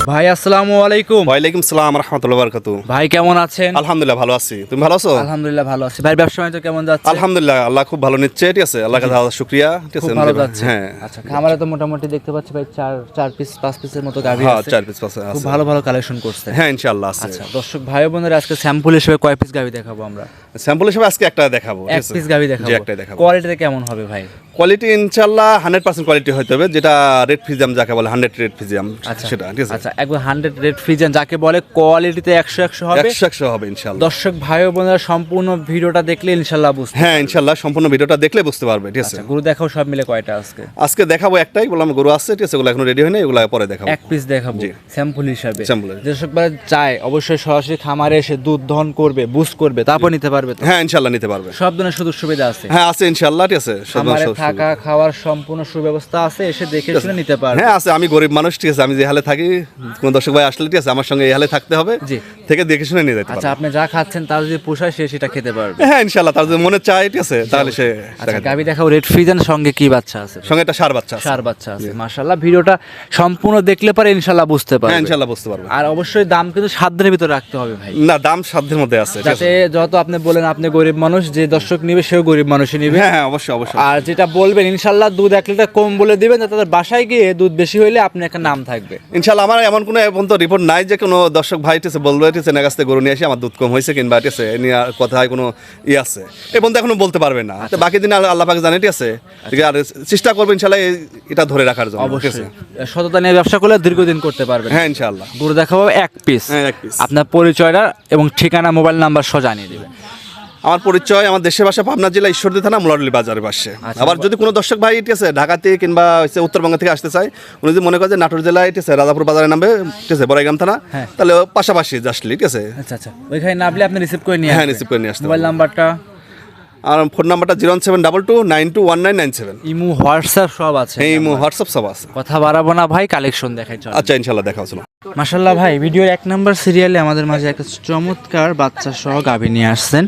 ভাই আসসালামু আলাইকুম। ওয়ালাইকুম সালাম রাহমাতুল্লাহি ওয়া বারাকাতুহু। ভাই কেমন আছেন? আলহামদুলিল্লাহ ভালো আছি, তুমি ভালো আছো? আলহামদুলিল্লাহ ভালো আছি। ভাই ব্যবসা বাণিজ্য কেমন যাচ্ছে? আলহামদুলিল্লাহ আল্লাহ খুব ভালো নিচ্ছে, ঠিক আছে, আল্লাহর কাছে হাজার শুকরিয়া, ঠিক আছে। খুব ভালো যাচ্ছে। হ্যাঁ আচ্ছা, খামারে তো মোটামুটি দেখতে পাচ্ছি ভাই 4 পিস 5 পিসের মতো গাভী হ্যাঁ, আছে। 4 পিস আছে। খুব ভালো ভালো কালেকশন করছে। হ্যাঁ ইনশাআল্লাহ আছে। আচ্ছা, দর্শক ভাই বোনেরা আজকে স্যাম্পল হিসেবে কয় পিস গাভী দেখাবো আমরা? স্যাম্পল হিসেবে আজকে একটা দেখাবো, ঠিক এক আছে। পিস গাভী দেখাবো। জি, একটাই দেখাবো। কোয়ালিটিটা কেমন হবে ভাই? কোয়ালিটি ইনশাআল্লাহ 100% কোয়ালিটি হইতে হবে, যেটা রেড ফিজিয়াম যাকে বলে, 100 রেড ফিজিয়াম, আচ্ছা সেটা, ঠিক আছে। আচ্ছা, একবার 100 রেড ফ্রিজিয়ান যাকে বলে কোয়ালিটিতে 100 হবে। 100 হবে ইনশাআল্লাহ। দর্শক ভাই বোনেরা সম্পূর্ণ ভিডিওটা দেখলে ইনশাআল্লাহ বুঝতে হ্যাঁ ইনশাআল্লাহ সম্পূর্ণ ভিডিওটা দেখলে বুঝতে পারবে, ঠিক আছে। আচ্ছা, গরু দেখাও সব মিলে কয়টা আজকে? আজকে দেখাবো একটাই, বললাম গরু আছে, ঠিক আছে, ওগুলো এখনো রেডি হয়নি, ওগুলো পরে দেখাবো। এক পিস দেখাবো জি। স্যাম্পল হিসাবে। স্যাম্পল। দর্শক ভাই চায় অবশ্যই সরাসরি খামারে এসে দুধ দহন করবে, বুস্ট করবে, তারপর নিতে পারবে তো? হ্যাঁ ইনশাআল্লাহ নিতে পারবে। সব ধরনের সুযোগ সুবিধা আছে? হ্যাঁ আছে ইনশাআল্লাহ, ঠিক আছে। খামারে থাকা খাওয়ার সম্পূর্ণ সুব্যবস্থা আছে, এসে দেখে শুনে নিতে পারবে। হ্যাঁ আছে, আমি গরিব মানুষ, ঠিক আছে, আমি যে হালে থাকি, কোন দর্শক ভাই আসলে, ঠিক আছে, আমার সঙ্গে এই হালে থাকতে হবে, জি। থেকে দেখে শুনে নিয়ে যেতে আচ্ছা, পারবে। আপনি যা খাচ্ছেন তার যদি পোষায় সে সেটা খেতে পারবে। হ্যাঁ ইনশাআল্লাহ, তার যদি মনে চায়, ঠিক আছে, তাহলে সে আচ্ছা, গাভী দেখাও রেড ফ্রিজিয়ান, সঙ্গে কি বাচ্চা আছে? সঙ্গে একটা ষাঁড় বাচ্চা আছে। ষাঁড় বাচ্চা আছে। মাশাআল্লাহ, ভিডিওটা সম্পূর্ণ দেখলে পরে ইনশাআল্লাহ বুঝতে হ্যাঁ পারবে। ইনশাআল্লাহ বুঝতে পারবে। আর অবশ্যই দাম কিন্তু সাধ্যের ভিতর রাখতে হবে ভাই। না, দাম সাধ্যের মধ্যে আছে, ঠিক আছে। যাতে যত আপনি বলেন আপনি গরিব মানুষ, যে দর্শক নিবে সেও গরিব মানুষই নিবে। হ্যাঁ হ্যাঁ অবশ্যই অবশ্যই। আর যেটা বলবেন ইনশাল্লাহ দুধ 1 লিটার কম বলে দিবেন, যাতে তাদের বাসায় গিয়ে দুধ বেশি হইলে আপনি একটা নাম থাকবে। ইনশাআল্লাহ আমার এমন কোনো এখন তো রিপোর্ট নাই যে কোনো দর্শক ভাই, ঠিক আছে, বলবে, ঠিক আছে, না কাছ থেকে গরু নিয়ে আসি আমার দুধ কম হয়েছে, কিংবা, ঠিক আছে, এ নিয়ে কথায় কোনো আছে এ পর্যন্ত এখনো বলতে পারবে না। তো বাকি দিন আল্লাহ পাক জানে, ঠিক আছে। ঠিক আছে, আর চেষ্টা করবো ইনশাআল্লাহ এটা ধরে রাখার জন্য, ঠিক আছে। অবশ্যই সততা নিয়ে ব্যবসা করলে দীর্ঘদিন করতে পারবেন। হ্যাঁ ইনশাআল্লাহ। গরু দেখাবো 1 পিস। হ্যাঁ 1 পিস। আপনার পরিচয়টা এবং ঠিকানা, মোবাইল নাম্বার সহ জানিয়ে দিবেন। আমার পরিচয়, আমার দেশের ভাষা পাবনা জেলা ঈশ্বরদী থানা মুলারুলি বাজারের পাশে। আচ্ছা। আবার যদি কোনো দর্শক ভাই, ঠিক আছে, ঢাকাতে কিংবা হচ্ছে উত্তরবঙ্গ থেকে আসতে চায়, উনি যদি মনে করে যে নাটোর জেলায়, ঠিক আছে, রাজাপুর বাজারে নামবে, ঠিক আছে, বড়াইগ্রাম থানা, হ্যাঁ। তাহলে পাশাপাশি জাস্টলি, ঠিক আছে। আচ্ছা আচ্ছা, ওইখানে নামলে আপনি রিসিভ করে নিয়ে হ্যাঁ আসবেন। রিসিভ করে নিয়ে আসতে মোবাইল পারবো। নাম্বারটা? আর ফোন নাম্বারটা 07229219997। ইমো, হোয়াটসঅ্যাপ সব আছে। এই হোয়াটসঅ্যাপ সব আছে। কথা বাড়াবো না ভাই, কালেকশন দেখাই চল। আচ্ছা ইনশাআল্লাহ দেখা হচ্ছে। মাশাআল্লাহ ভাই, ভিডিওর 1 নাম্বার সিরিয়ালে আমাদের মাঝে একটা চমৎকার বাচ্চা সহ গাভী নিয়ে আসছেন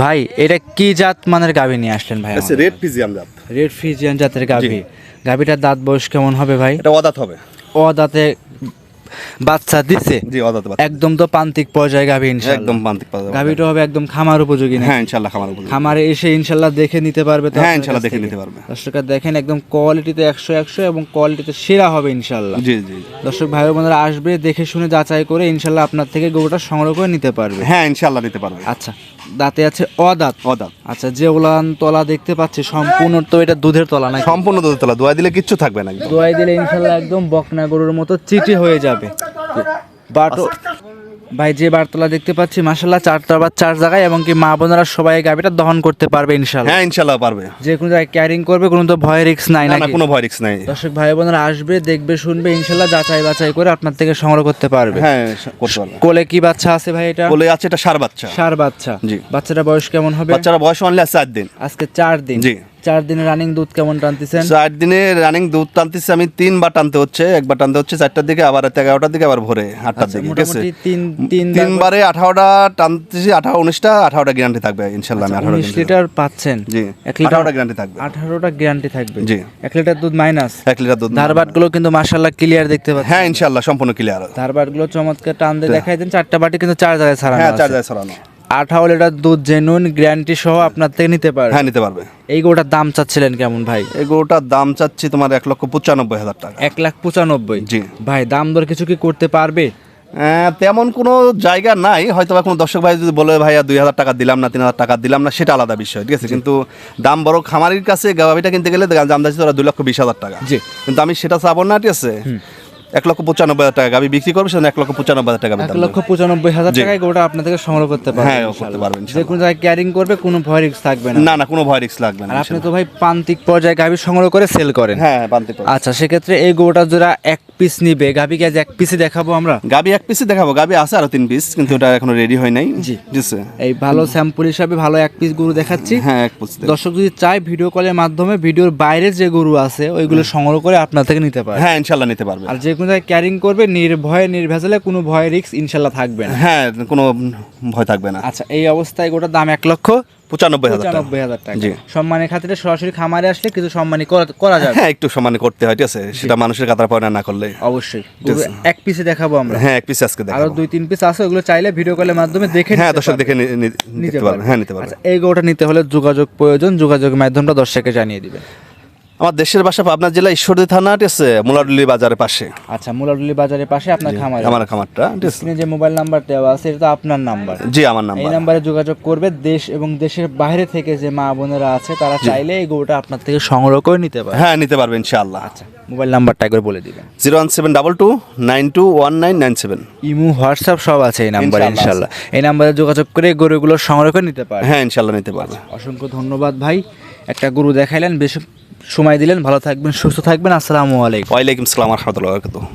ভাই। এটা কি জাত মানের গাভী নিয়ে আসলেন ভাই? আচ্ছা রেড ফিজিয়াম জাত। রেড ফ্রিজিয়ান জাতের গাভী। গাভীটার দাঁত বয়স কেমন হবে ভাই? এটা অদাত হবে। ও দাঁতে বাচ্চা দিছে? জি অদাত বাচ্চা। একদম তো প্রান্তিক পর্যায়ে গাভী ইনশাআল্লাহ। একদম প্রান্তিক পাওয়া যাবে। গাভীটা হবে একদম খামার উপযোগী না? হ্যাঁ ইনশাআল্লাহ খামার উপযোগী। খামারে এসে ইনশাআল্লাহ দেখে নিতে পারবে তো? হ্যাঁ ইনশাআল্লাহ দেখে নিতে পারবে। দর্শকরা দেখেন একদম কোয়ালিটিতে 100 এবং কোয়ালিটিতে সেরা হবে ইনশাআল্লাহ। জি জি। দর্শক ভাই বোনেরা আসবে, দেখে শুনে যাচাই করে ইনশাআল্লাহ আপনার থেকে গরুটা সংগ্রহ করে নিতে পারবে। হ্যাঁ ইনশাআল্লাহ নিতে পারবে। আচ্ছা, দাঁতে আছে অদাঁত। অদাত। আচ্ছা, যে উলান তলা দেখতে পাচ্ছি সম্পূর্ণ তো এটা দুধের তলা নাকি? সম্পূর্ণ দুধের তলা, দোয়া দিলে কিচ্ছু থাকবে না একদম। দোয়াই দিলে ইনশাআল্লাহ একদম বকনা গরুর মতো চিটি হয়ে যাবে। বাটো ভাই, যে বারতলা দেখতে পাচ্ছি মাশাআল্লাহ 4 জায়গায়, এবং কি মা বোনেরা সবাই গাভীটা দহন করতে পারবে ইনশাআল্লাহ। হ্যাঁ ইনশাআল্লাহ পারবে। যে কোনো জায়গায় ক্যারিং করবে, কোনো তো ভয় রিস্ক নাই না না নাকি? কোনো ভয় রিস্ক নাই। দর্শক ভাই বোনেরা আসবে, দেখবে, শুনবে, ইনশাআল্লাহ যাচাই বাছাই করে আপনার থেকে সংগ্রহ করতে পারবে। হ্যাঁ করতে পারবে। কোলে কি বাচ্চা আছে ভাই? এটা বলে আছে এটা ষাঁড় বাচ্চা। ষাঁড় বাচ্চা। জি। বাচ্চাটা বয়স কেমন হবে? বাচ্চারা বয়স অনলি 4 দিন। আজকে 4 দিন। জি। 4 দিনে রানিং দুধ কেমন টানতেছেন? 4 দিনে রানিং দুধ টানতেছি আমি 3বার টানতে হচ্ছে। একবার টানতে হচ্ছে 4টার দিকে, আবার 11টার দিকে, আবার ভোরে 8টার দিকে, ঠিক আছে। মোটামুটি 3 তিনবারে 18টা টানতেছি, 18 19টা, 18টা গ্যারান্টি থাকবে ইনশাআল্লাহ। আমি 18 19 লিটার পাচ্ছেন? জি 1 লিটার 18টা গ্যারান্টি থাকবে। 18টা গ্যারান্টি থাকবে? জি। 1 লিটার দুধ মাইনাস? 1 লিটার দুধ। ধারবাট গুলো কিন্তু মাশাআল্লাহ ক্লিয়ার দেখতে পাচ্ছেন। হ্যাঁ ইনশাআল্লাহ সম্পূর্ণ ক্লিয়ার। ধারবাট গুলো চমৎকার টান দিয়ে দেখাই দেন। 4টা বাটি কিন্তু 4 জায়গায় ছাড়ানো হ্যাঁ আছে। 4 জায়গায় ছড়ানো। 18 লিটার দুধ জেনুইন গ্যারান্টি সহ আপনার থেকে নিতে পারবে। হ্যাঁ নিতে পারবে। এই গরুটার দাম চাচ্ছিলেন কেমন ভাই? এই গরুটার দাম চাচ্ছি তোমার 1,95,000 টাকা। 1,95,000? জি। ভাই দাম দর কিছু কি করতে পারবে? তেমন কোনো জায়গা নাই, হয়তো বা কোনো দর্শক ভাই যদি বলে ভাইয়া 2,000 টাকা দিলাম না, 3,000 টাকা দিলাম না, সেটা আলাদা বিষয়, ঠিক আছে। কিন্তু দাম বড় খামারির কাছে গাভিটা কিনতে গেলে দাম যাচ্ছে ওরা 2,20,000 টাকা। জি। কিন্তু আমি সেটা চাবো না, ঠিক আছে। 1,95,000 টাকা গাভি বিক্রি করবে, সেজন্য 1,95,000 টাকা দাম দেব। 1,95,000 জি। টাকায় গরুটা আপনার থেকে সংগ্রহ করতে পারবে? হ্যাঁ ইনশাআল্লাহ। করতে পারবেন যে ইনশাআল্লাহ। কোনো জায়গায় ক্যারিং করবে, কোনো ভয় রিস্ক থাকবে না? না না কোনো ভয় রিস্ক লাগবে না। আর আপনি তো ভাই প্রান্তিক পর্যায়ে গাভী সংগ্রহ করে সেল করেন। হ্যাঁ বানতে পারবেন। আচ্ছা, সেক্ষেত্রে এই গরুটা যারা 1 পিস নিবে, গাভী কি আজ 1 পিসই দেখাবো আমরা? গাবি 1 পিসই দেখাবো। গাবি আছে আরো 3 পিস, কিন্তু ওটা এখনো রেডি হয় নাই। জি। ঠিক আছে। এই ভালো স্যাম্পল হিসাবে ভালো 1 পিস গরু দেখাচ্ছি। হ্যাঁ 1 পিস। দর্শক যদি চায় ভিডিও কলের মাধ্যমে ভিডিওর বাইরে যে গরু আছে ওইগুলো সংগ্রহ করে আপনার থেকে নিতে পারে। হ্যাঁ ইনশাআল্লাহ নিতে পারবে। আর যে কোনো জায়গায় ক্যারিং করবে নির্ভয়ে নির্ভেজালে, কোনো ভয় রিস্ক ইনশাআল্লাহ থাকবে না। হ্যাঁ কোনো ভয় থাকবে না। আচ্ছা, এই অবস্থায় গোটা দাম 1,25,000 95,000 টাকা। 95,000 টাকা। জি। সম্মানের খাতিরে সরাসরি খামারে আসলে কিছু সম্মানী করা যাবে। হ্যাঁ একটু সম্মান করতে হয়, ঠিক আছে, সেটা মানুষের কাতার পয়না না করলে। অবশ্যই গরু এক পিসে দেখাবো আমরা। হ্যাঁ এক পিস আজকে আরো দেখাবো। 2-3 পিস আছে, ওগুলো চাইলে ভিডিও কলের মাধ্যমে দেখে হ্যাঁ নিতে দর্শক পারবে। দেখে নিতে পারবে। হ্যাঁ নিতে পারবে। আচ্ছা, এই গরুটা নিতে হলে যোগাযোগ প্রয়োজন, যোগাযোগের মাধ্যমটা দর্শককে জানিয়ে দিবেন। আমার দেশের বাসা পাবনা জেলা ঈশ্বরদী থানা, ঠিক আছে, মুলাডুলি বাজারের পাশে আচ্ছা, মুলাডুলি বাজারের পাশে আপনার খামার। আমার খামারটা, ঠিক আছে। স্ক্রিনে যে মোবাইল নাম্বার দেওয়া আছে এটা তো আপনার নাম্বার। জি আমার এই নাম্বার। নাম্বারে যোগাযোগ করবে। দেশ এবং দেশের বাইরে থেকে যে মা বোনেরা আছে তারা চাইলে এই গরুটা আপনার থেকে সংগ্রহ করে নিতে পারে। হ্যাঁ নিতে পারবে ইনশাআল্লাহ। আচ্ছা, মোবাইল নাম্বারটা একবার বলে দিবেন। 01722921997। ইমো, হোয়াটসঅ্যাপ সব আছে এই নাম্বারে ইনশাআল্লাহ ইনশাল্লাহ। এই নাম্বারে যোগাযোগ করে গরুগুলো সংগ্রহ করে নিতে পারে। হ্যাঁ ইনশাআল্লাহ নিতে পারবে। অসংখ্য ধন্যবাদ ভাই, একটা গরু দেখাইলেন, বেশ সময় দিলেন। ভালো থাকবেন, সুস্থ থাকবেন। আসসালামু আলাইকুম। ওয়ালাইকুম আসসালাম ওয়া রাহমাতুল্লাহি ওয়া বারাকাতুহু।